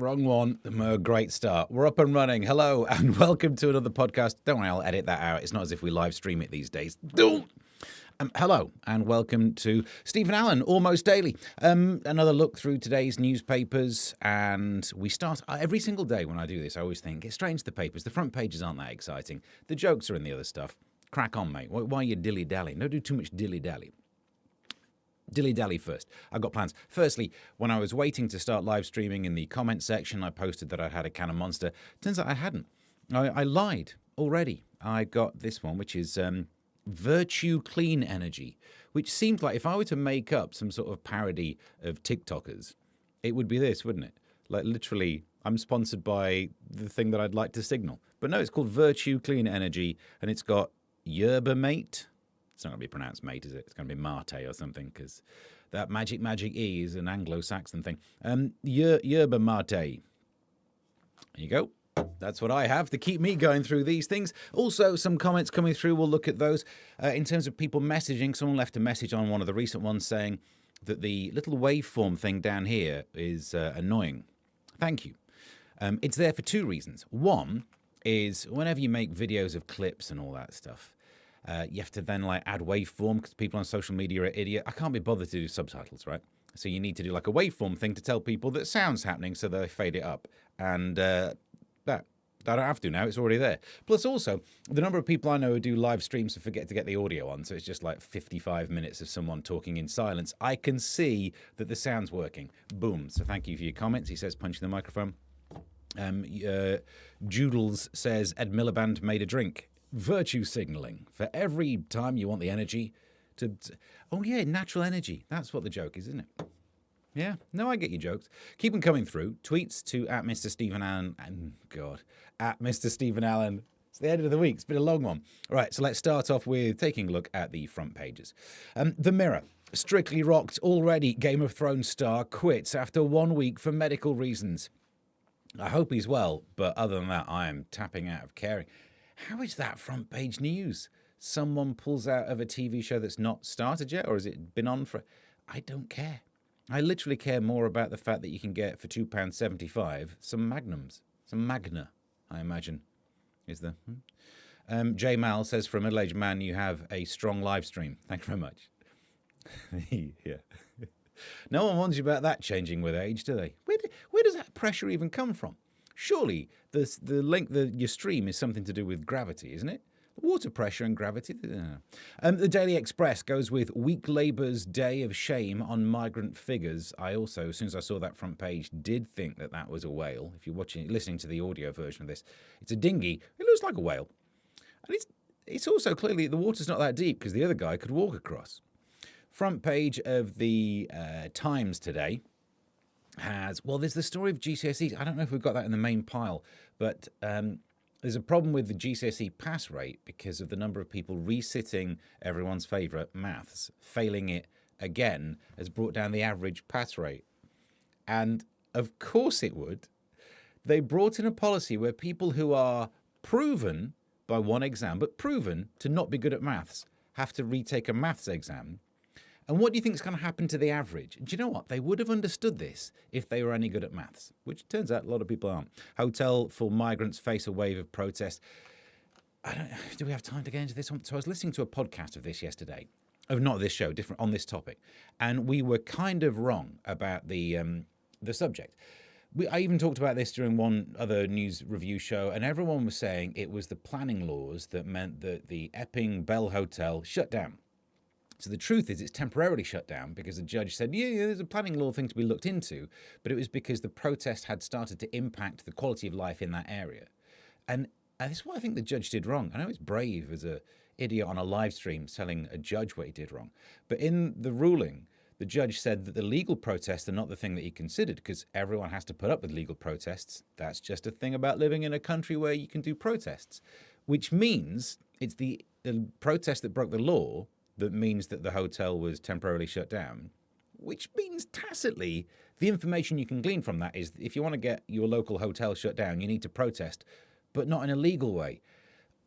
Wrong one. Great start. We're up and running. Hello and welcome to another podcast. Don't worry, I'll edit that out. It's not as if we live stream it these days. Hello and welcome to Stephen Allen, Almost Daily. Another look through today's newspapers, and we start every single day when I do this. I always think it's strange, the papers. The front pages aren't that exciting. The jokes are in the other stuff. Crack on, mate. Why are you dilly-dally? Don't do too much dilly-dally. Dilly-dally first. I've got plans. Firstly, when I was waiting to start live streaming in the comment section, I posted that I had a can of Monster. Turns out I hadn't. I lied already. I got this one, which is Virtue Clean Energy, which seems like if I were to make up some sort of parody of TikTokers, it would be this, wouldn't it? Like literally, I'm sponsored by the thing that I'd like to signal. But no, it's called Virtue Clean Energy, and it's got yerba mate. It's not going to be pronounced mate, is it? It's going to be mate or something, because that magic E is an Anglo-Saxon thing. Yerba mate. There you go. That's what I have to keep me going through these things. Also, some comments coming through. We'll look at those. In terms of people messaging, someone left a message on one of the recent ones saying that the little waveform thing down here is annoying. Thank you. It's there for two reasons. One is whenever you make videos of clips and all that stuff, you have to then add waveform because people on social media are idiot. I can't be bothered to do subtitles, right? So you need to do like a waveform thing to tell people that sound's happening, so they fade it up. And I don't have to now. It's already there. Plus, also, the number of people I know who do live streams and forget to get the audio on, so it's just like 55 minutes of someone talking in silence. I can see that the sound's working. Boom. So thank you for your comments. He says, punching the microphone. Joodles says, Ed Miliband made a drink. Virtue signaling. For every time you want the energy to... Oh, yeah, natural energy. That's what the joke is, isn't it? Yeah, no, I get your jokes. Keep them coming through. Tweets to at Mr. Stephen Allen. At Mr. Stephen Allen. It's the end of the week. It's been a long one. All right, so let's start off with taking a look at the front pages. The Mirror. Strictly rocked already. Game of Thrones star quits after 1 week for medical reasons. I hope he's well, but other than that, I am tapping out of caring. How is that front page news? Someone pulls out of a TV show that's not started yet, or has it been on for... I don't care. I literally care more about the fact that you can get for £2.75 some Magnums. Some Magna, I imagine, is the... J. Mal says, for a middle-aged man, you have a strong live stream. Thank you very much. Yeah. No one warns you about that changing with age, do they? Where does that pressure even come from? Surely the length of your stream is something to do with gravity, isn't it? Water pressure and gravity. The Daily Express goes with Week Labour's Day of Shame on Migrant Figures. I also, as soon as I saw that front page, did think that that was a whale. If you're listening to the audio version of this, it's a dinghy. It looks like a whale. And it's also clearly the water's not that deep because the other guy could walk across. Front page of the Times today has, well, there's the story of GCSEs. I don't know if we've got that in the main pile, but there's a problem with the GCSE pass rate because of the number of people resitting everyone's favourite maths. Failing it again has brought down the average pass rate. And of course it would. They brought in a policy where people who are proven by one exam, but proven to not be good at maths, have to retake a maths exam. And what do you think is going to happen to the average? Do you know what? They would have understood this if they were any good at maths, which turns out a lot of people aren't. Hotel for migrants face a wave of protest. Do we have time to get into this one? So I was listening to a podcast of this yesterday, of not this show, different on this topic, and we were kind of wrong about the subject. I even talked about this during one other news review show, and everyone was saying it was the planning laws that meant that the Epping Bell Hotel shut down. So the truth is it's temporarily shut down because the judge said, yeah, there's a planning law thing to be looked into, but it was because the protest had started to impact the quality of life in that area. And this is what I think the judge did wrong. I know it's brave as an idiot on a live stream telling a judge what he did wrong, but in the ruling, the judge said that the legal protests are not the thing that he considered because everyone has to put up with legal protests. That's just a thing about living in a country where you can do protests, which means it's the protest that broke the law that means that the hotel was temporarily shut down, which means tacitly the information you can glean from that is if you want to get your local hotel shut down, you need to protest, but not in a legal way.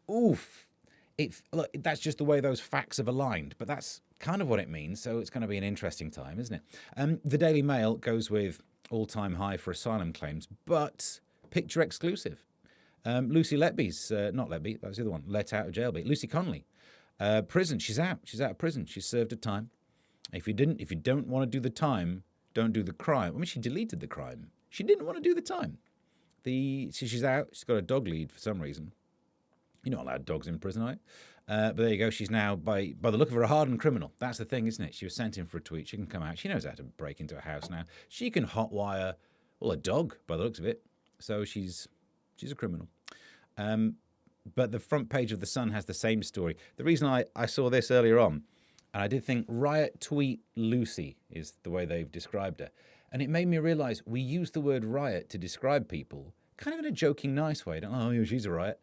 Oof. Look, that's just the way those facts have aligned, but that's kind of what it means. So it's going to be an interesting time, isn't it? The Daily Mail goes with all-time high for asylum claims, but picture exclusive. Lucy Letby's, not Letby, that was the other one, let out of jail. Lucy Connolly, prison. She's out. She's out of prison. She's served her time. If you don't want to do the time, don't do the crime. I mean, she deleted the crime. She didn't want to do the time. So she's out. She's got a dog lead for some reason. You're not allowed dogs in prison, are you? But there you go. She's now, by the look of her, a hardened criminal. That's the thing, isn't it? She was sent in for a tweet. She can come out. She knows how to break into a house now. She can hotwire, well, a dog, by the looks of it. So she's a criminal. But the front page of The Sun has the same story. The reason I saw this earlier on, and I did think riot tweet Lucy is the way they've described her. And it made me realise we use the word riot to describe people kind of in a joking, nice way. Oh, yeah, she's a riot.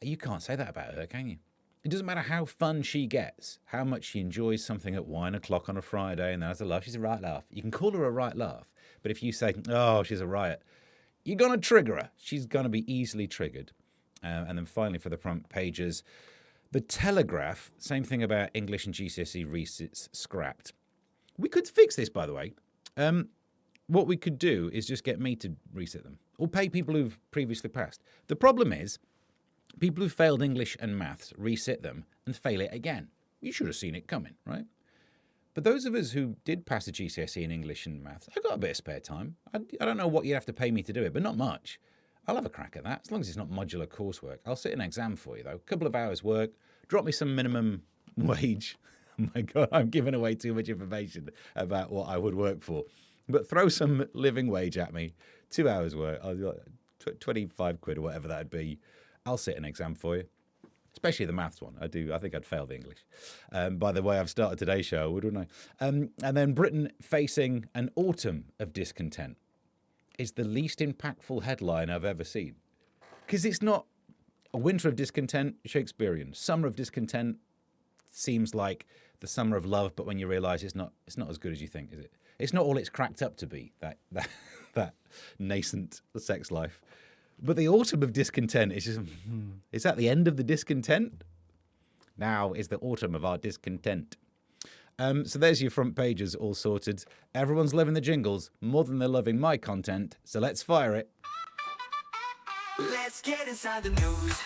You can't say that about her, can you? It doesn't matter how fun she gets, how much she enjoys something at 1 o'clock on a Friday and then has a laugh. She's a right laugh. You can call her a right laugh. But if you say, oh, she's a riot, you're going to trigger her. She's going to be easily triggered. And then finally, for the front pages, The Telegraph, same thing about English and GCSE resits scrapped. We could fix this, by the way. What we could do is just get me to resit them or pay people who've previously passed. The problem is, people who failed English and maths resit them and fail it again. You should have seen it coming, right? But those of us who did pass a GCSE in English and maths, I've got a bit of spare time. I don't know what you'd have to pay me to do it, but not much. I'll have a crack at that, as long as it's not modular coursework. I'll sit an exam for you, though. A couple of hours work, drop me some minimum wage. Oh my God, I'm giving away too much information about what I would work for. But throw some living wage at me, 2 hours work, 25 quid or whatever that'd be. I'll sit an exam for you, especially the maths one. I think I'd fail the English. By the way, I've started today's show, wouldn't I? And then Britain facing an autumn of discontent is the least impactful headline I've ever seen. Because it's not a winter of discontent, Shakespearean. Summer of discontent seems like the summer of love, but when you realise it's not as good as you think, is it? It's not all it's cracked up to be, that nascent sex life. But the autumn of discontent is just, is that the end of the discontent? Now is the autumn of our discontent. So there's your front pages all sorted. Everyone's loving the jingles more than they're loving my content. So let's fire it. Let's get inside the news.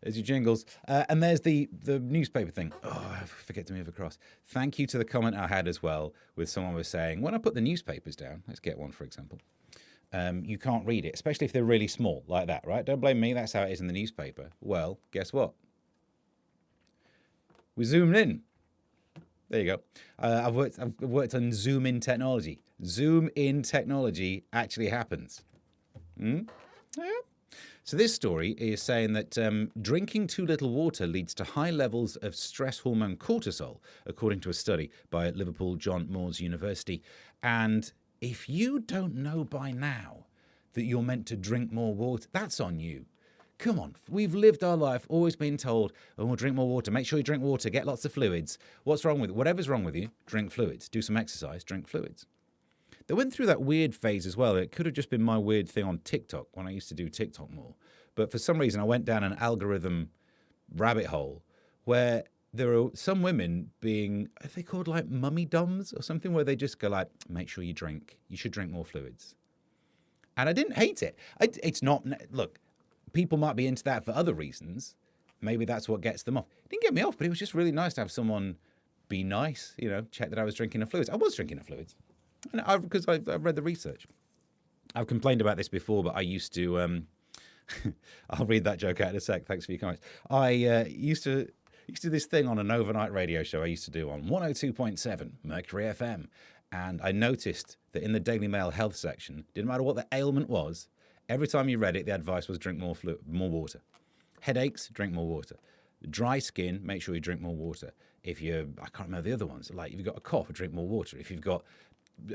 There's your jingles. And there's the newspaper thing. Oh, I forget to move across. Thank you to the comment I had as well with someone was saying, when I put the newspapers down, let's get one, for example. You can't read it, especially if they're really small like that, right? Don't blame me. That's how it is in the newspaper. Well, guess what? We zoomed in. There you go. I've worked on zoom in technology. Zoom in technology actually happens. Yeah. So this story is saying that drinking too little water leads to high levels of stress hormone cortisol, according to a study by Liverpool John Moores University. And if you don't know by now that you're meant to drink more water, that's on you. Come on, we've lived our life always being told, oh, drink more water, make sure you drink water, get lots of fluids. What's wrong with it? Whatever's wrong with you, drink fluids. Do some exercise, drink fluids. They went through that weird phase as well. It could have just been my weird thing on TikTok when I used to do TikTok more. But for some reason, I went down an algorithm rabbit hole where there are some women being, are they called like mummy doms or something, where they just go like, make sure you drink. You should drink more fluids. And I didn't hate it. It's not, look, people might be into that for other reasons. Maybe that's what gets them off. It didn't get me off, but it was just really nice to have someone be nice, check that I was drinking enough fluids. I was drinking enough fluids because I've read the research. I've complained about this before, but I used to, I'll read that joke out in a sec. Thanks for your comments. I used to do this thing on an overnight radio show I used to do on 102.7 Mercury FM. And I noticed that in the Daily Mail health section, didn't matter what the ailment was, every time you read it, the advice was drink more water. Headaches, drink more water. Dry skin, make sure you drink more water. I can't remember the other ones, like if you've got a cough, drink more water. If you've got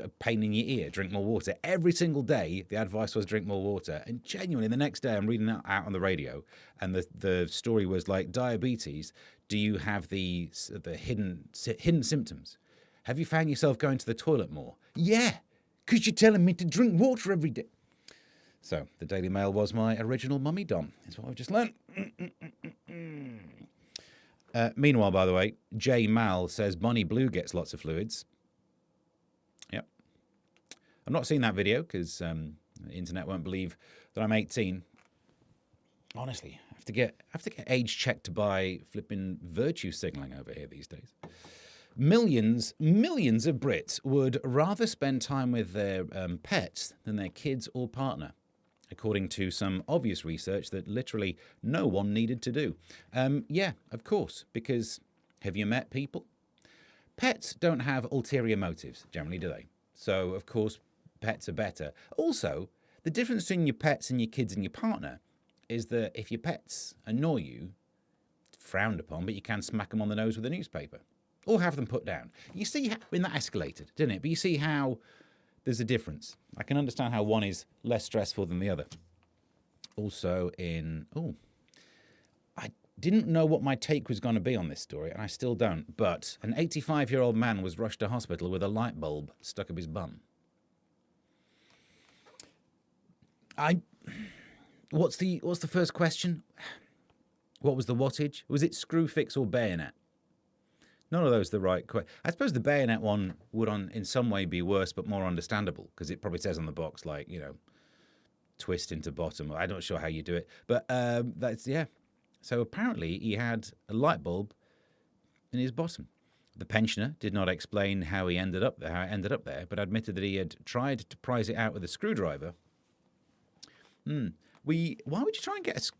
a pain in your ear, drink more water. Every single day, the advice was drink more water. And genuinely, the next day, I'm reading that out on the radio, and the story was like, diabetes, do you have the hidden symptoms? Have you found yourself going to the toilet more? Yeah, because you're telling me to drink water every day. So the Daily Mail was my original mummy dom. Is what I've just learned. Meanwhile, by the way, J Mal says Bonnie Blue gets lots of fluids. Yep. I've not seen that video because the internet won't believe that I'm 18. Honestly, I have to get age checked to buy flipping virtue signaling over here these days. Millions of Brits would rather spend time with their pets than their kids or partner, according to some obvious research that literally no one needed to do. Yeah, of course, because have you met people? Pets don't have ulterior motives, generally, do they? So, of course, pets are better. Also, the difference between your pets and your kids and your partner is that if your pets annoy you, it's frowned upon, but you can smack them on the nose with a newspaper or have them put down. You see, when that escalated, didn't it? But you see how there's a difference. I can understand how one is less stressful than the other. Also I didn't know what my take was going to be on this story, and I still don't, but an 85-year-old man was rushed to hospital with a light bulb stuck up his bum. What's the first question? What was the wattage? Was it screw fix or bayonet? None of those are the right question. I suppose the bayonet one would in some way be worse but more understandable because it probably says on the box, like, twist into bottom. I'm not sure how you do it. But that's, yeah. So apparently he had a light bulb in his bottom. The pensioner did not explain how it ended up there, but admitted that he had tried to prise it out with a screwdriver. Why would you try and get a...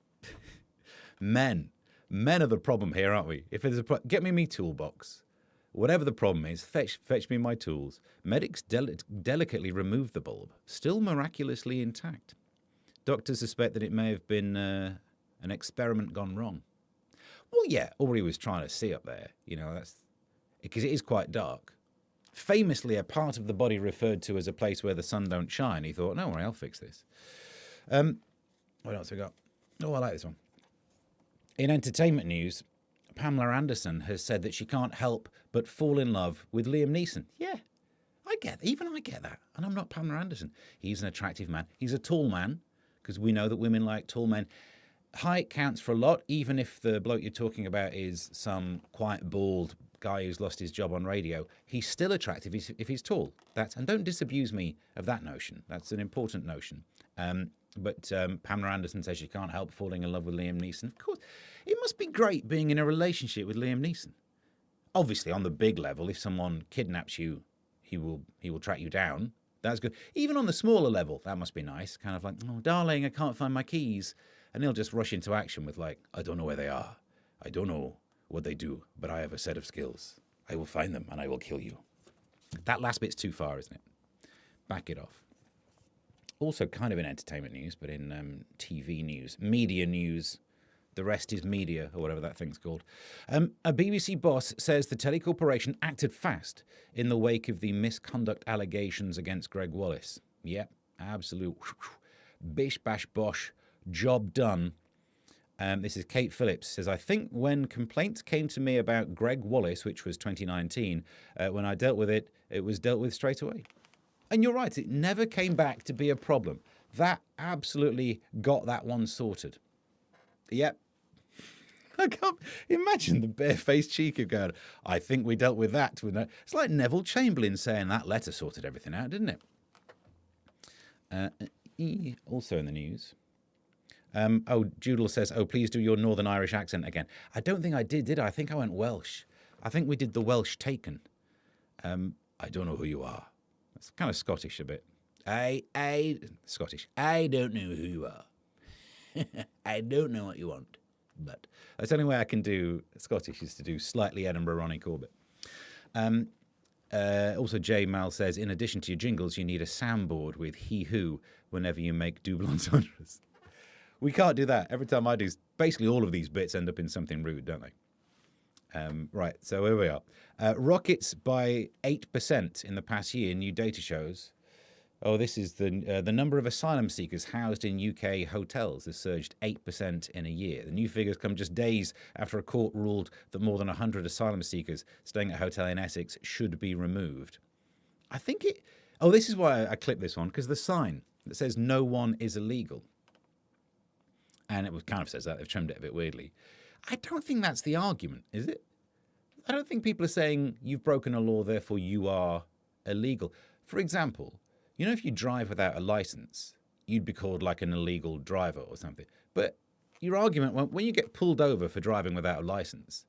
Men are the problem here, aren't we? If there's get me toolbox. Whatever the problem is, fetch me my tools. Medics delicately removed the bulb, still miraculously intact. Doctors suspect that it may have been an experiment gone wrong. Well, yeah, or he was trying to see up there. That's because it is quite dark. Famously, a part of the body referred to as a place where the sun don't shine. He thought, no worry, I'll fix this. What else we got? Oh, I like this one. In entertainment news, Pamela Anderson has said that she can't help but fall in love with Liam Neeson. Yeah, I get that. And I'm not Pamela Anderson. He's an attractive man. He's a tall man, because we know that women like tall men. Height counts for a lot, even if the bloke you're talking about is some quite bald guy who's lost his job on radio. He's still attractive if he's tall. And don't disabuse me of that notion. That's an important notion. But Pamela Anderson says she can't help falling in love with Liam Neeson. Of course, it must be great being in a relationship with Liam Neeson. Obviously, on the big level, if someone kidnaps you, he will track you down. That's good. Even on the smaller level, that must be nice. Kind of like, oh, darling, I can't find my keys. And he'll just rush into action with like, I don't know where they are. I don't know what they do, but I have a set of skills. I will find them and I will kill you. That last bit's too far, isn't it? Back it off. Also kind of in entertainment news, but in TV news, media news. The rest is media, or whatever that thing's called. A BBC boss says the telecorporation acted fast in the wake of the misconduct allegations against Greg Wallace. Yep, absolute bish bash bosh, job done. This is Kate Phillips, says, I think when complaints came to me about Greg Wallace, which was 2019, when I dealt with it, it was dealt with straight away. And you're right, it never came back to be a problem. That absolutely got that one sorted. Yep. I can't imagine the barefaced cheek of going, I think we dealt with that. It's like Neville Chamberlain saying that letter sorted everything out, didn't it? Also in the news. Judel says, please do your Northern Irish accent again. I don't think I did I? I think I went Welsh. I think we did the Welsh Taken. I don't know who you are. It's kind of Scottish a bit. Scottish. I don't know who you are. I don't know what you want. But that's the only way I can do Scottish is to do slightly Edinburgh Ronnie Corbett. Also, J Mal says, in addition to your jingles, you need a soundboard with he who whenever you make double entendres. We can't do that. Every time I do, basically all of these bits end up in something rude, don't they? Right, so here we are. Rockets by 8% in the past year, new data shows. This is the number of asylum seekers housed in UK hotels has surged 8% in a year. The new figures come just days after a court ruled that more than 100 asylum seekers staying at a hotel in Essex should be removed. I think it... this is why I clipped this one, because the sign that says no one is illegal. And it kind of says that. They've trimmed it a bit weirdly. I don't think that's the argument, is it? I don't think people are saying you've broken a law, therefore you are illegal. For example, if you drive without a license, you'd be called like an illegal driver or something. But your argument, when you get pulled over for driving without a license,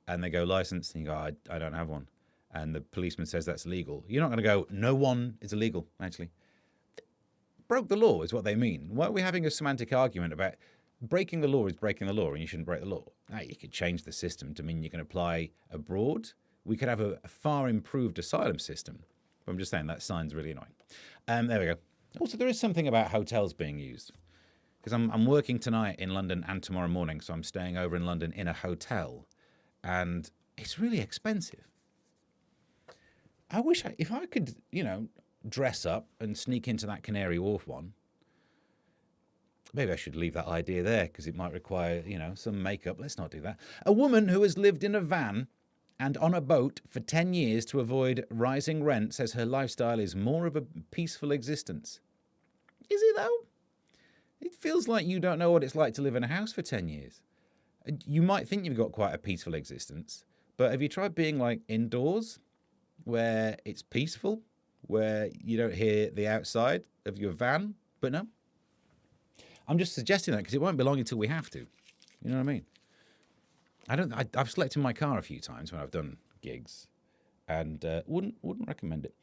and they go, license, and you go, I don't have one, and the policeman says that's illegal, you're not going to go, no one is illegal, actually. Broke the law is what they mean. Why are we having a semantic argument about breaking the law is breaking the law and you shouldn't break the law? Now, you could change the system to mean you can apply abroad. We could have a far improved asylum system. But I'm just saying that sign's really annoying. There we go. Also, there is something about hotels being used. Because I'm working tonight in London and tomorrow morning, so I'm staying over in London in a hotel. And it's really expensive. I wish if I could, dress up and sneak into that Canary Wharf one. Maybe I should leave that idea there because it might require, some makeup. Let's not do that. A woman who has lived in a van and on a boat for 10 years to avoid rising rent says her lifestyle is more of a peaceful existence. Is it though? It feels like you don't know what it's like to live in a house for 10 years. You might think you've got quite a peaceful existence, but have you tried being like indoors where it's peaceful, where you don't hear the outside of your van? But no. I'm just suggesting that because it won't be long until we have to. You know what I mean? I've slept in my car a few times when I've done gigs, and wouldn't recommend it.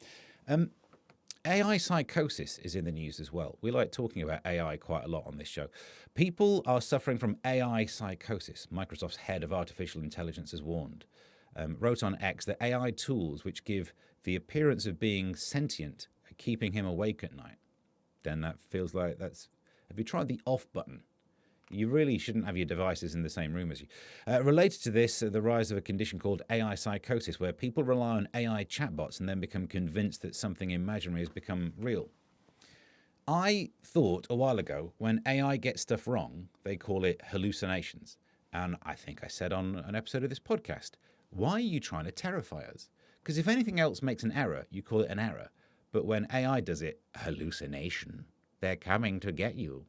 AI psychosis is in the news as well. We like talking about AI quite a lot on this show. People are suffering from AI psychosis. Microsoft's head of artificial intelligence has warned. Wrote on X that AI tools which give the appearance of being sentient are keeping him awake at night. Then that feels like that's... Have you tried the off button? You really shouldn't have your devices in the same room as you. Related to this, the rise of a condition called AI psychosis, where people rely on AI chatbots and then become convinced that something imaginary has become real. I thought a while ago, when AI gets stuff wrong, they call it hallucinations. And I think I said on an episode of this podcast, why are you trying to terrify us? Because if anything else makes an error, you call it an error. But when AI does it, hallucination. They're coming to get you.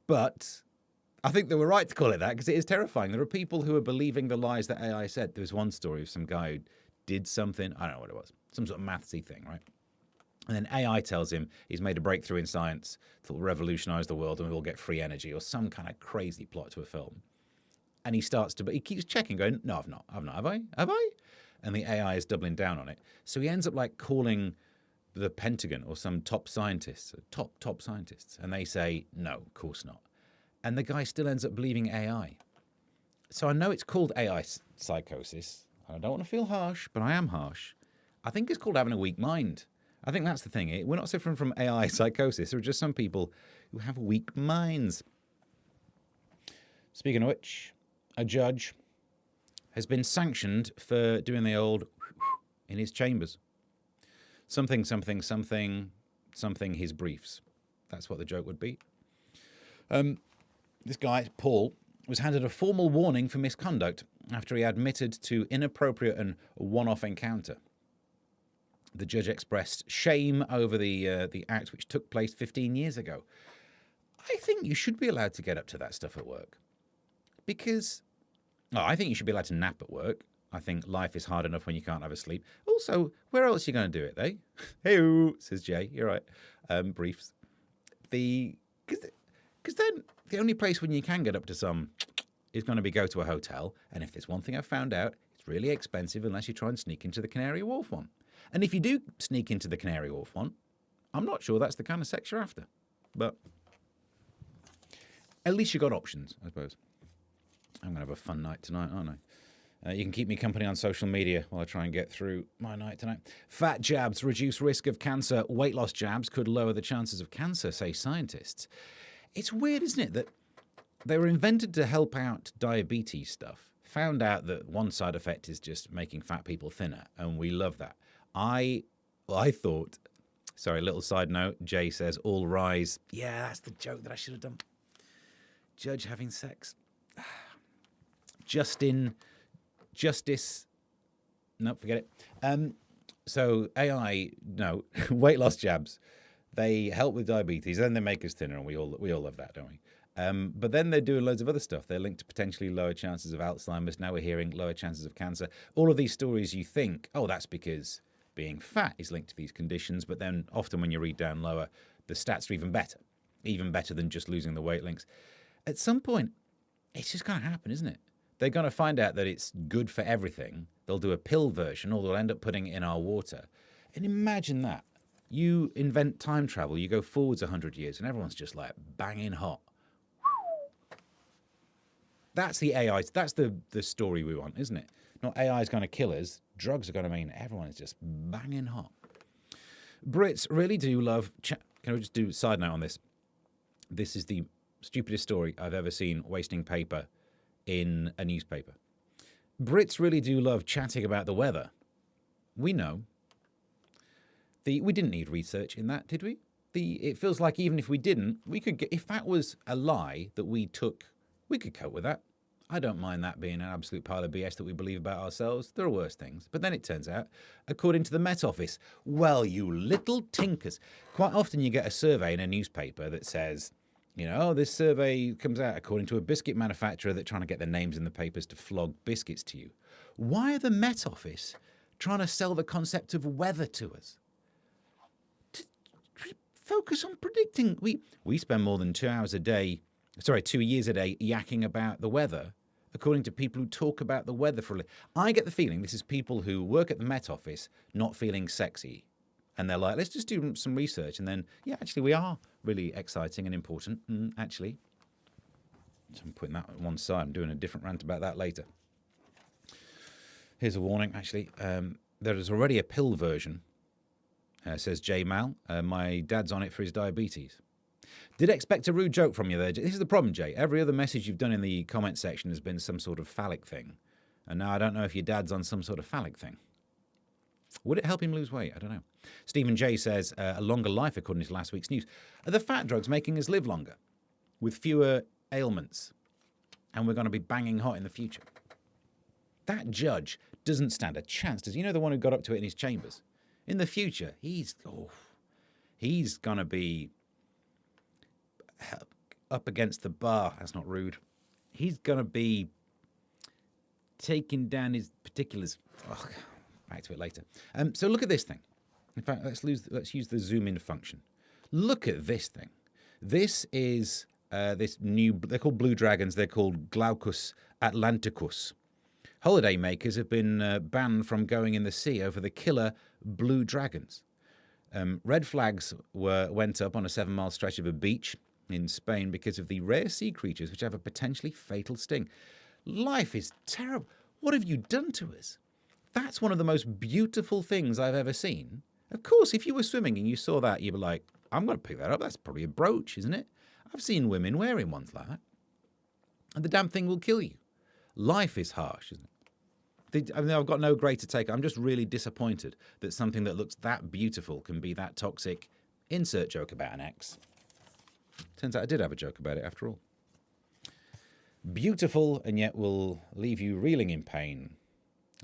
But I think they were right to call it that because it is terrifying. There are people who are believing the lies that AI said. There was one story of some guy who did something. I don't know what it was. Some sort of mathsy thing, right? And then AI tells him he's made a breakthrough in science that will revolutionize the world and we'll get free energy, or some kind of crazy plot to a film. And he keeps checking, going, no, I've not, have I? And the AI is doubling down on it. So he ends up like calling the Pentagon or some top scientists, top scientists, and they say, no, of course not. And the guy still ends up believing AI. So I know it's called AI psychosis. I don't want to feel harsh, but I am harsh. I think it's called having a weak mind. I think that's the thing. We're not suffering from AI psychosis. There are just some people who have weak minds. Speaking of which, a judge has been sanctioned for doing the old in his chambers. Something, his briefs. That's what the joke would be. This guy, Paul, was handed a formal warning for misconduct after he admitted to inappropriate and one-off encounter. The judge expressed shame over the act which took place 15 years ago. I think you should be allowed to get up to that stuff at work. Because... I think you should be allowed to nap at work. I think life is hard enough when you can't have a sleep. Also, where else are you going to do it, eh? Hey, says Jay. You're right. Briefs. Because then the only place when you can get up to some is going to be go to a hotel. And if there's one thing I've found out, it's really expensive unless you try and sneak into the Canary Wharf one. And if you do sneak into the Canary Wharf one, I'm not sure that's the kind of sex you're after. But at least you got options, I suppose. I'm going to have a fun night tonight, aren't I? You can keep me company on social media while I try and get through my night tonight. Fat jabs reduce risk of cancer. Weight loss jabs could lower the chances of cancer, say scientists. It's weird, isn't it, that they were invented to help out diabetes stuff. Found out that one side effect is just making fat people thinner, and we love that. I thought, sorry, little side note, Jay says, all rise. Yeah, that's the joke that I should have done. Judge having sex. Justice. No, forget it. So AI, no, weight loss jabs. They help with diabetes, then they make us thinner, and we all love that, don't we? But then they're doing loads of other stuff. They're linked to potentially lower chances of Alzheimer's. Now we're hearing lower chances of cancer. All of these stories, you think, oh, that's because being fat is linked to these conditions. But then often when you read down lower, the stats are even better than just losing the weight links. At some point, it's just going to happen, isn't it? They're going to find out that it's good for everything. They'll do a pill version, or they'll end up putting it in our water. And imagine that. You invent time travel, you go forwards 100 years, and everyone's just like banging hot. That's the AI. That's the story we want, isn't it? Not AI is going to kill us. Drugs are going to mean everyone is just banging hot. Brits really do love... Can I just do a side note on this? This is the stupidest story I've ever seen wasting paper in a newspaper. Brits really do love chatting about the weather. We know. We didn't need research in that, did we? It feels like even if we didn't, we could get... If that was a lie that we took... We could cope with that. I don't mind that being an absolute pile of BS that we believe about ourselves. There are worse things. But then it turns out, according to the Met Office, well, you little tinkers. Quite often you get a survey in a newspaper that says, you know, oh, this survey comes out according to a biscuit manufacturer that's trying to get their names in the papers to flog biscuits to you. Why are the Met Office trying to sell the concept of weather to us? Focus on predicting. We spend more than 2 years a day yakking about the weather, according to people who talk about the weather for a living. I get the feeling this is people who work at the Met Office not feeling sexy. And they're like, let's just do some research. And then, yeah, actually, we are really exciting and important, actually. So I'm putting that on one side. I'm doing a different rant about that later. Here's a warning, actually. There is already a pill version, says J Mal. My dad's on it for his diabetes. Did expect a rude joke from you there. This is the problem, Jay. Every other message you've done in the comment section has been some sort of phallic thing. And now I don't know if your dad's on some sort of phallic thing. Would it help him lose weight? I don't know. Stephen J says, a longer life according to last week's news. Are the fat drugs making us live longer with fewer ailments? And we're going to be banging hot in the future. That judge doesn't stand a chance. Does he know the one who got up to it in his chambers? In the future, he's going to be up against the bar. That's not rude. He's going to be taking down his particulars. Oh, back to it later. So look at this thing. In fact, let's use the zoom in function. Look at this thing. This is this new... They're called blue dragons. They're called Glaucus atlanticus. Holiday makers have been banned from going in the sea over the killer blue dragons. Red flags went up on a 7-mile stretch of a beach in Spain because of the rare sea creatures which have a potentially fatal sting. Life is terrible. What have you done to us? That's one of the most beautiful things I've ever seen. Of course, if you were swimming and you saw that, you'd be like, I'm going to pick that up. That's probably a brooch, isn't it? I've seen women wearing ones like that. And the damn thing will kill you. Life is harsh, isn't it? I mean, I've got no greater take. I'm just really disappointed that something that looks that beautiful can be that toxic. Insert joke about an ex. Turns out I did have a joke about it after all. Beautiful, and yet will leave you reeling in pain.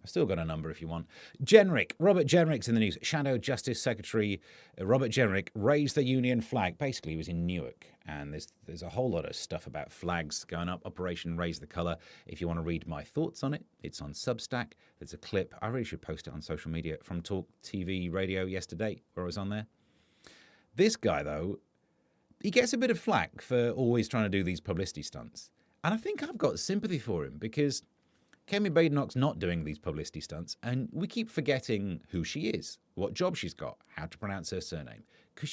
I've still got a number if you want. Jenrick. Robert Jenrick's in the news. Shadow Justice Secretary Robert Jenrick raised the Union flag. Basically, he was in Newark. And there's a whole lot of stuff about flags going up. Operation Raise the Colour. If you want to read my thoughts on it, it's on Substack. There's a clip. I really should post it on social media from Talk TV Radio yesterday, where I was on there. This guy, though, he gets a bit of flack for always trying to do these publicity stunts. And I think I've got sympathy for him because Kemi Badenoch's not doing these publicity stunts, and we keep forgetting who she is, what job she's got, how to pronounce her surname, because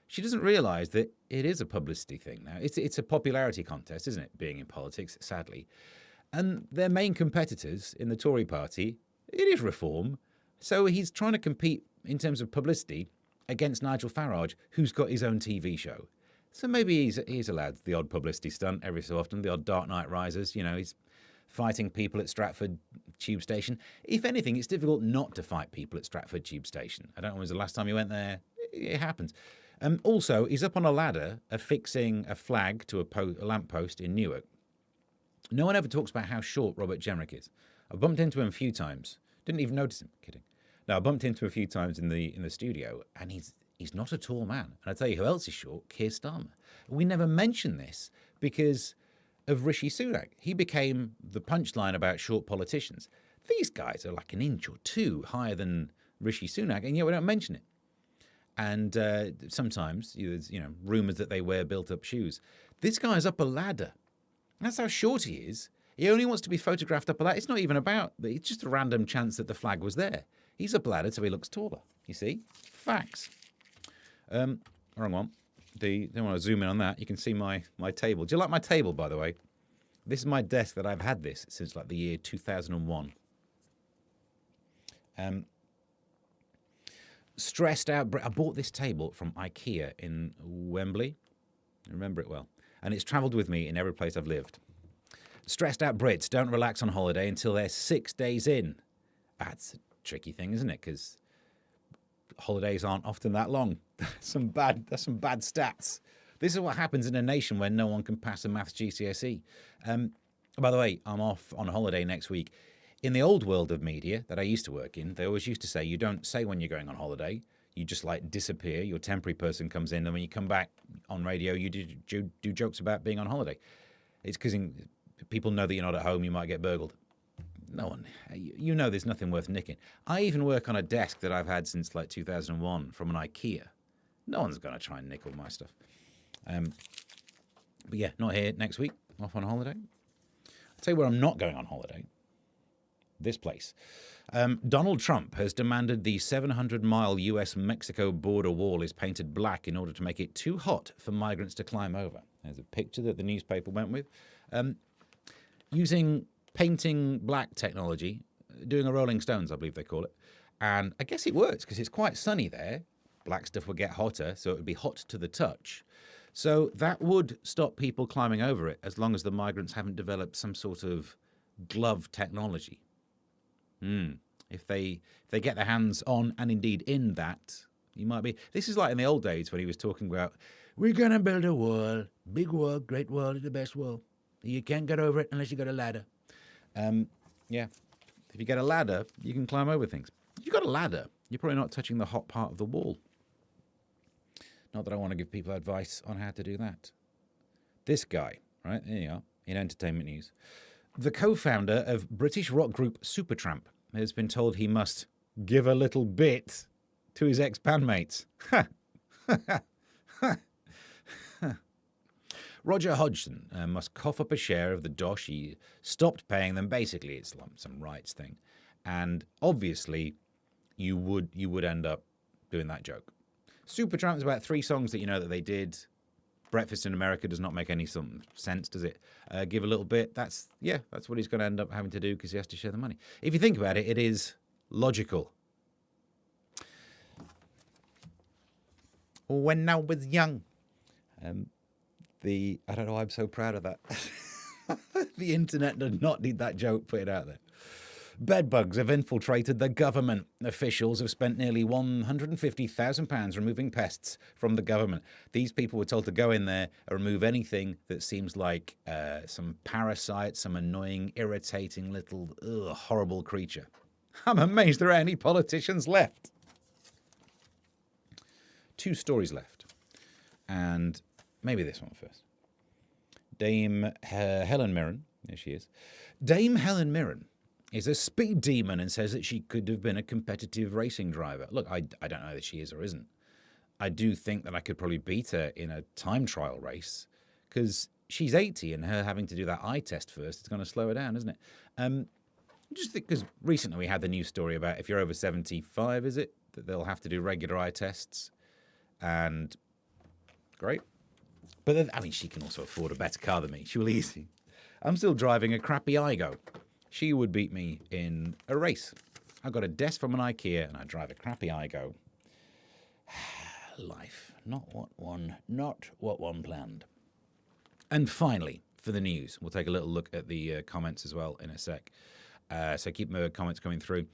she doesn't realise that it is a publicity thing now. It's a popularity contest, isn't it, being in politics, sadly. And their main competitors in the Tory party, it is Reform. So he's trying to compete in terms of publicity against Nigel Farage, who's got his own TV show. So maybe he's allowed the odd publicity stunt every so often, the odd Dark Knight Rises, you know, he's fighting people at Stratford Tube Station. If anything, it's difficult not to fight people at Stratford Tube Station. I don't know when was the last time you went there. It happens. Also, he's up on a ladder affixing a flag to a lamppost in Newark. No one ever talks about how short Robert Jenrick is. I bumped into him a few times. Didn't even notice him. Kidding. No, I bumped into him a few times in the studio, and He's not a tall man. And I tell you who else is short, Keir Starmer. We never mention this because of Rishi Sunak. He became the punchline about short politicians. These guys are like an inch or two higher than Rishi Sunak, and yet we don't mention it. And sometimes there's rumours that they wear built-up shoes. This guy's up a ladder. That's how short he is. He only wants to be photographed up a ladder. It's not even about, it's just a random chance that the flag was there. He's up a ladder so he looks taller. You see? Facts. Wrong one. Don't want to zoom in on that. You can see my table. Do you like my table, by the way? This is my desk that I've had this since like the year 2001. Stressed out. I bought this table from IKEA in Wembley. I remember it well. And it's travelled with me in every place I've lived. Stressed out Brits don't relax on holiday until they're 6 days in. That's a tricky thing, isn't it? Because holidays aren't often that long. That's some bad stats. This is what happens in a nation where no one can pass a maths GCSE. By the way, I'm off on holiday next week. In the old world of media that I used to work in, they always used to say you don't say when you're going on holiday. You just like disappear. Your temporary person comes in, and when you come back on radio, you do jokes about being on holiday. It's because people know that you're not at home. You might get burgled. No one, there's nothing worth nicking. I even work on a desk that I've had since like 2001 from an IKEA. No one's going to try and nick all my stuff. But yeah, not here next week. Off on holiday. I'll tell you where I'm not going on holiday. This place. Donald Trump has demanded the 700-mile US-Mexico border wall is painted black in order to make it too hot for migrants to climb over. There's a picture that the newspaper went with. Using painting black technology, doing a Rolling Stones, I believe they call it. And I guess it works because it's quite sunny there. Black stuff will get hotter, so it would be hot to the touch. So that would stop people climbing over it as long as the migrants haven't developed some sort of glove technology. If they get their hands on and indeed in that, you might be. This is like in the old days when he was talking about, we're going to build a wall, big wall, great wall, the best wall. You can't get over it unless you got a ladder. Yeah, if you get a ladder, you can climb over things. If you've got a ladder, you're probably not touching the hot part of the wall. Not that I want to give people advice on how to do that. This guy, right, there you are, in entertainment news. The co-founder of British rock group Supertramp has been told he must give a little bit to his ex-bandmates. Roger Hodgson must cough up a share of the dosh. He stopped paying them. Basically, it's some rights thing. And obviously, you would end up doing that joke. Supertramp is about 3 songs that you know that they did. Breakfast in America does not make any sense, does it? Give a little bit. That's what he's going to end up having to do because he has to share the money. If you think about it, it is logical. When I was young, I don't know why I'm so proud of that. The internet did not need that joke put it out there. Bedbugs have infiltrated the government. Officials have spent nearly £150,000 removing pests from the government. These people were told to go in there and remove anything that seems like some parasite, some annoying, irritating little horrible creature. I'm amazed there are any politicians left. 2 stories left. And maybe this one first. Dame Helen Mirren, there she is. Dame Helen Mirren is a speed demon and says that she could have been a competitive racing driver. Look, I don't know that she is or isn't. I do think that I could probably beat her in a time trial race because she's 80 and her having to do that eye test first is going to slow her down, isn't it? Just because recently we had the news story about if you're over 75, is it, that they'll have to do regular eye tests. And great. But then, I mean, she can also afford a better car than me. She will easy. I'm still driving a crappy Igo. She would beat me in a race. I got a desk from an IKEA and I drive a crappy Igo. Life, not what one planned. And finally, for the news, we'll take a little look at the comments as well in a sec. So keep my comments coming through.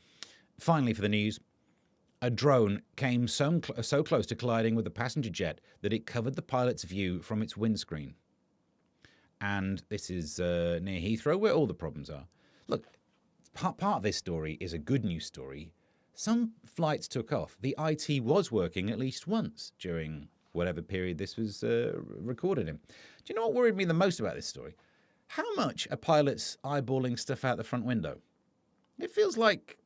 Finally, for the news, a drone came so close to colliding with a passenger jet that it covered the pilot's view from its windscreen. And this is near Heathrow, where all the problems are. Look, part of this story is a good news story. some flights took off. The IT was working at least once during whatever period this was recorded in. Do you know what worried me the most about this story? How much are pilots eyeballing stuff out the front window? It feels like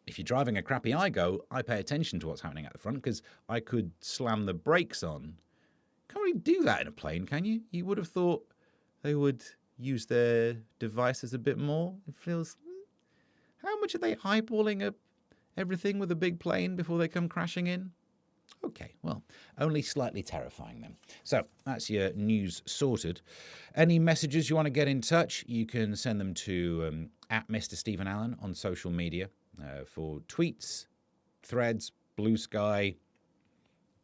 if you're driving a crappy iGo, I pay attention to what's happening at the front because I could slam the brakes on. Can't really do that in a plane, can you? You would have thought they would use their devices a bit more. It feels... How much are they eyeballing everything with a big plane before they come crashing in? Okay, well, only slightly terrifying then. So that's your news sorted. Any messages you want to get in touch, you can send them to at Mr. Stephen Allen on social media for tweets, threads, Blue Sky,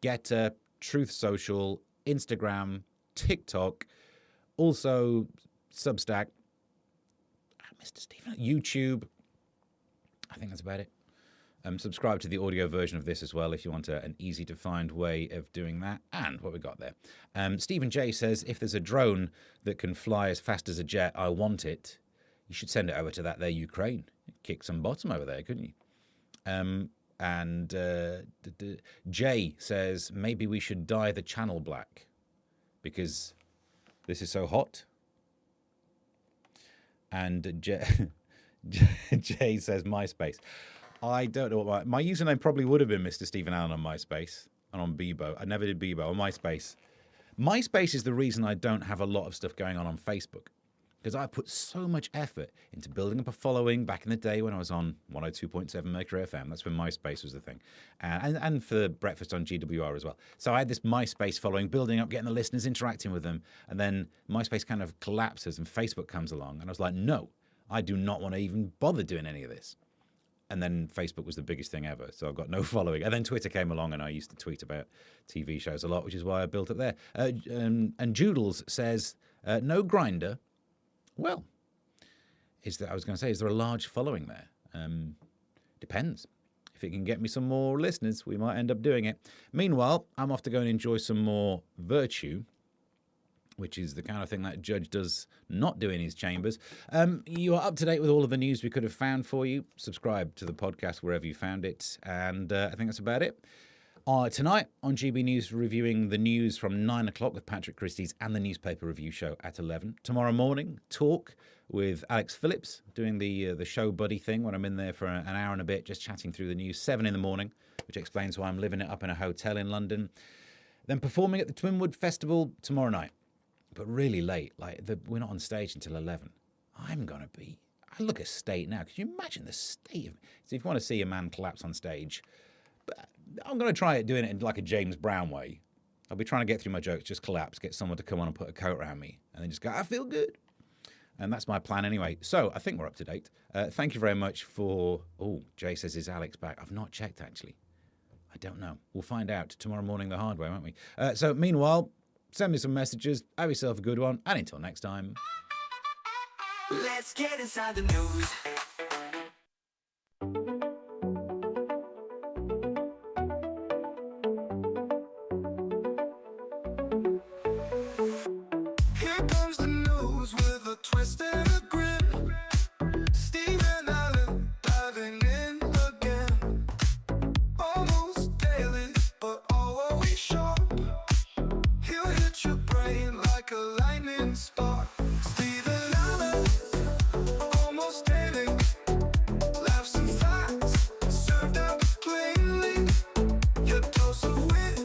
Getter, Truth Social, Instagram, TikTok, also Substack, at Mr. Stephen, YouTube. I think that's about it. Subscribe to the audio version of this as well if you want an easy-to-find way of doing that. And what we got there. Stephen J. says, if there's a drone that can fly as fast as a jet, I want it. You should send it over to that there Ukraine. Kick some bottom over there, couldn't you? Jay says, maybe we should dye the channel black because this is so hot. And Jay says, MySpace. I don't know what my username probably would have been Mr. Stephen Allen on MySpace and on Bebo. I never did Bebo on MySpace. MySpace is the reason I don't have a lot of stuff going on Facebook because I put so much effort into building up a following back in the day when I was on 102.7 Mercury FM. That's when MySpace was the thing. And for Breakfast on GWR as well. So I had this MySpace following, building up, getting the listeners, interacting with them. And then MySpace kind of collapses and Facebook comes along. And I was like, no, I do not want to even bother doing any of this. And then Facebook was the biggest thing ever, so I've got no following. And then Twitter came along, and I used to tweet about TV shows a lot, which is why I built it there. And Joodles says, no Grinder. Well, is there a large following there? Depends. If it can get me some more listeners, we might end up doing it. Meanwhile, I'm off to go and enjoy some more Virtue, which is the kind of thing that Judge does not do in his chambers. You are up to date with all of the news we could have found for you. Subscribe to the podcast wherever you found it. And I think that's about it. Tonight on GB News, reviewing the news from 9 o'clock with Patrick Christie's and the newspaper review show at 11. Tomorrow morning, talk with Alex Phillips, doing the show buddy thing when I'm in there for an hour and a bit, just chatting through the news, 7 in the morning, which explains why I'm living it up in a hotel in London. Then performing at the Twinwood Festival tomorrow night. But really late, we're not on stage until 11. I look a state now. Could you imagine the state of me? So if you want to see a man collapse on stage, I'm going to try doing it in like a James Brown way. I'll be trying to get through my jokes, just collapse, get someone to come on and put a coat around me, and then just go, I feel good. And that's my plan anyway. So I think we're up to date. Thank you very much for... Oh, Jay says, is Alex back? I've not checked, actually. I don't know. We'll find out tomorrow morning the hard way, won't we? So meanwhile... Send me some messages. Have yourself a good one. And until next time. Let's get inside the news. Here comes the news with a twist and a grin. Stephen Allen diving in again. Almost daily, but always sharp. He'll hit your brain like a lightning spark. Stephen Allen, almost daily. Laughs and facts, served up plainly. Your dose of wit